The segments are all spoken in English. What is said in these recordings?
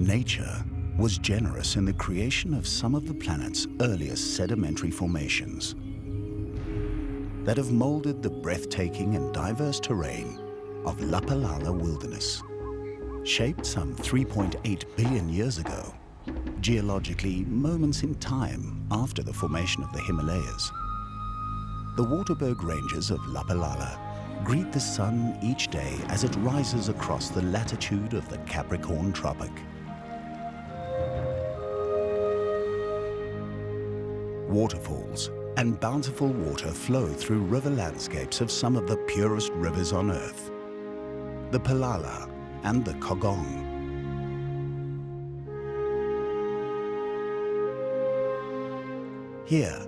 Nature was generous in the creation of some of the planet's earliest sedimentary formations that have molded the breathtaking and diverse terrain of Lapalala wilderness. Shaped some 3.8 billion years ago, geologically moments in time after the formation of the Himalayas, the Waterberg ranges of Lapalala greet the sun each day as it rises across the latitude of the Capricorn Tropic. Waterfalls and bountiful water flow through river landscapes of some of the purest rivers on Earth, the Palala and the Kogong. Here,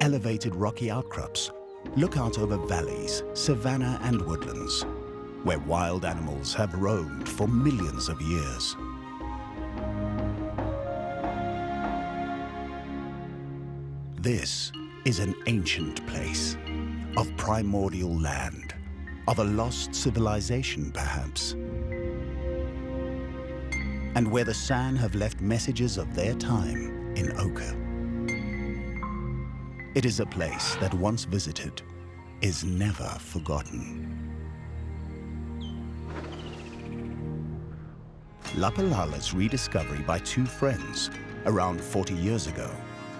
elevated rocky outcrops look out over valleys, savanna and woodlands, where wild animals have roamed for millions of years. This is an ancient place, of primordial land, of a lost civilization perhaps, and where the San have left messages of their time in ochre. It is a place that once visited is never forgotten. Lapalala's rediscovery by two friends around 40 years ago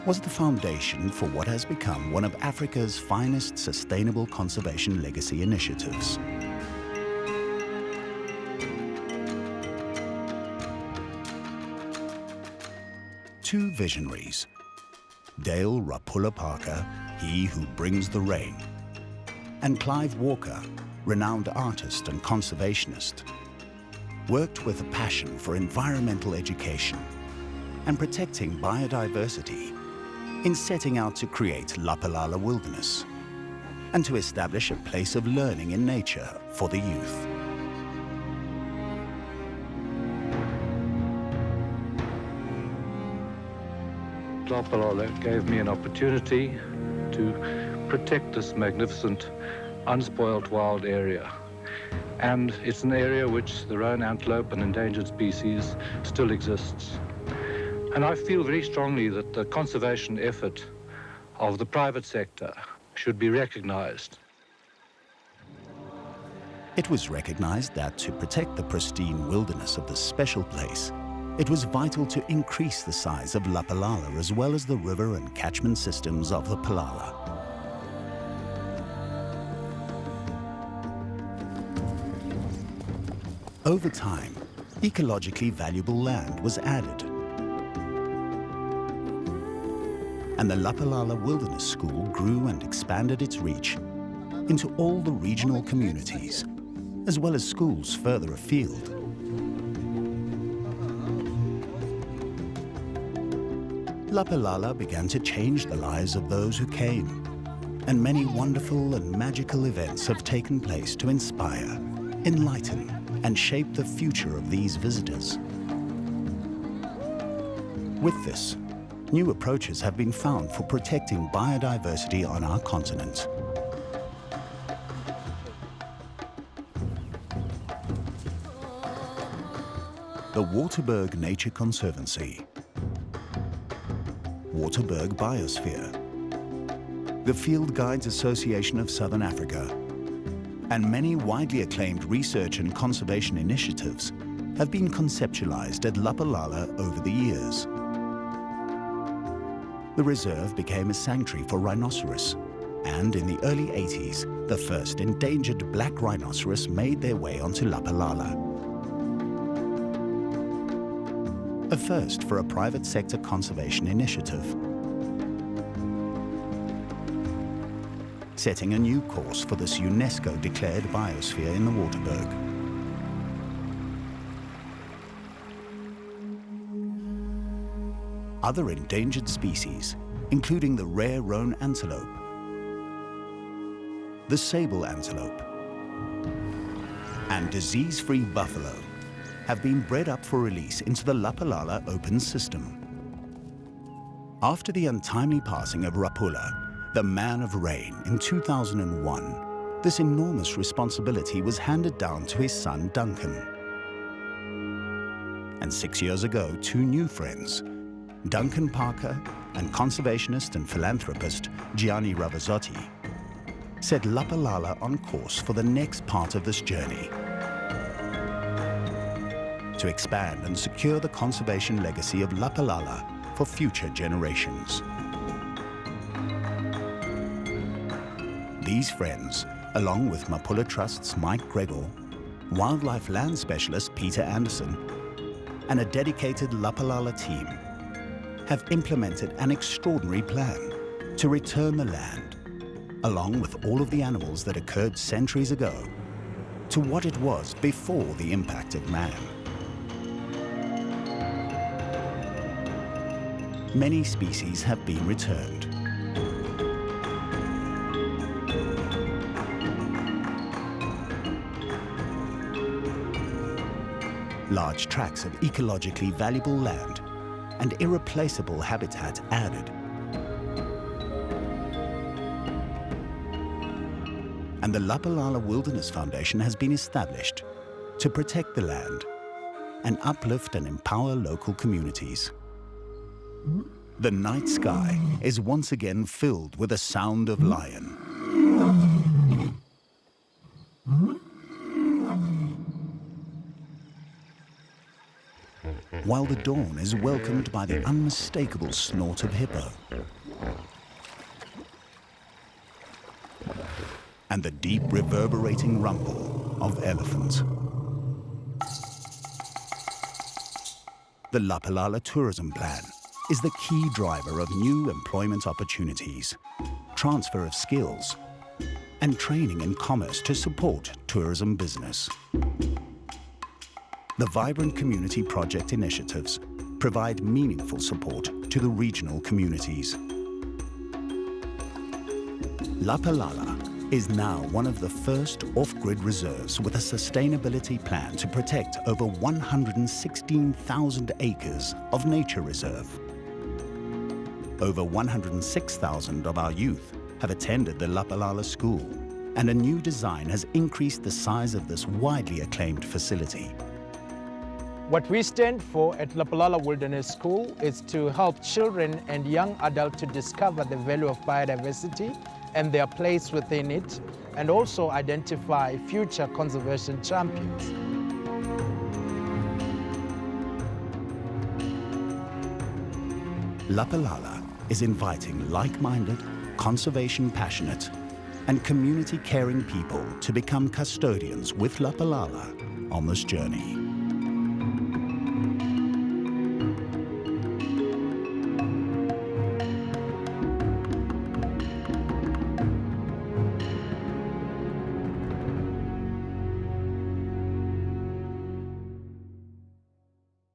was the foundation for what has become one of Africa's finest sustainable conservation legacy initiatives. Two visionaries, Dale Rapula Parker, he who brings the rain, and Clive Walker, renowned artist and conservationist, worked with a passion for environmental education and protecting biodiversity in setting out to create Lapalala Wilderness and to establish a place of learning in nature for the youth. Lapalala gave me an opportunity to protect this magnificent, unspoiled wild area. And it's an area which the roan antelope, an endangered species, still exists. And I feel very strongly that the conservation effort of the private sector should be recognized. It was recognized that to protect the pristine wilderness of this special place, it was vital to increase the size of Lapalala as well as the river and catchment systems of the Palala. Over time, ecologically valuable land was added, and the Lapalala Wilderness School grew and expanded its reach into all the regional communities, as well as schools further afield. Lapalala began to change the lives of those who came, and many wonderful and magical events have taken place to inspire, enlighten, and shape the future of these visitors. With this, new approaches have been found for protecting biodiversity on our continent. The Waterberg Nature Conservancy, Waterberg Biosphere, the Field Guides Association of Southern Africa, and many widely acclaimed research and conservation initiatives have been conceptualized at Lapalala over the years. The reserve became a sanctuary for rhinoceros, and in the early 80s, the first endangered black rhinoceros made their way onto Lapalala. A first for a private sector conservation initiative, setting a new course for this UNESCO-declared biosphere in the Waterberg. Other endangered species, including the rare roan antelope, the sable antelope, and disease-free buffalo, have been bred up for release into the Lapalala open system. After the untimely passing of Rapula, the man of rain, in 2001, this enormous responsibility was handed down to his son Duncan. And 6 years ago, 2 new friends, Duncan Parker and conservationist and philanthropist Gianni Ravazzotti, set Lapalala on course for the next part of this journey, to expand and secure the conservation legacy of Lapalala for future generations. These friends, along with Mapula Trust's Mike Gregor, wildlife land specialist Peter Anderson, and a dedicated Lapalala team, have implemented an extraordinary plan to return the land, along with all of the animals that occurred centuries ago, to what it was before the impact of man. Many species have been returned. Large tracts of ecologically valuable land and irreplaceable habitat added. And the Lapalala Wilderness Foundation has been established to protect the land and uplift and empower local communities. The night sky is once again filled with the sound of lion. While the dawn is welcomed by the unmistakable snort of hippo and the deep reverberating rumble of elephant. The Lapalala Tourism Plan is the key driver of new employment opportunities, transfer of skills, and training in commerce to support tourism business. The vibrant community project initiatives provide meaningful support to the regional communities. Lapalala is now one of the first off-grid reserves with a sustainability plan to protect over 116,000 acres of nature reserve. Over 106,000 of our youth have attended the Lapalala School, and a new design has increased the size of this widely acclaimed facility. What we stand for at Lapalala Wilderness School is to help children and young adults to discover the value of biodiversity and their place within it, and also identify future conservation champions. Lapalala is inviting like-minded, conservation-passionate, and community-caring people to become custodians with Lapalala on this journey.